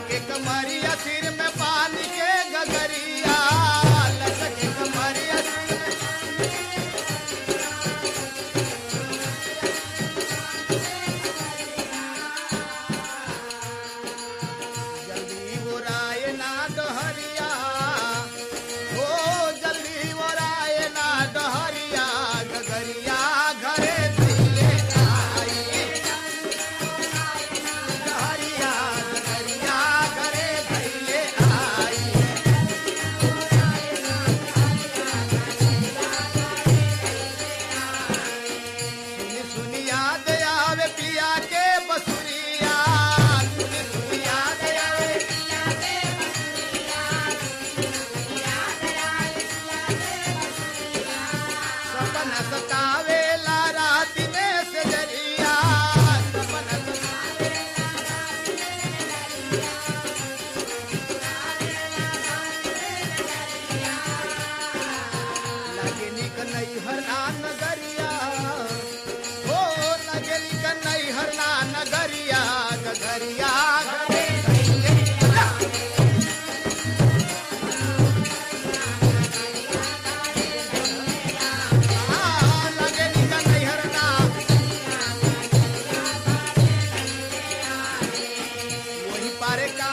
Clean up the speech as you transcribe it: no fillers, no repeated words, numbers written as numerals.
लचके कमरिया सिर में पानी के गगरिया, लचके कमरिया सिर में जल्दी उड़ाए ना डहरिया, ओ जल्दी उड़ाए ना डहरिया, गगरिया घरे धइले आई, डहरिया गगरिया घरे धइले आई। सुनी सुनी याद आवे पिया के बसुरिया, सुनी सुनी याद आवे सपना सतावेला रात में सजरिया, सपना लगे निक नैहर ना नगरिया, हो लगे निक नैहर ना नगरिया, गगरिया घरे धइले लगे निक नैहर ना वही पारे का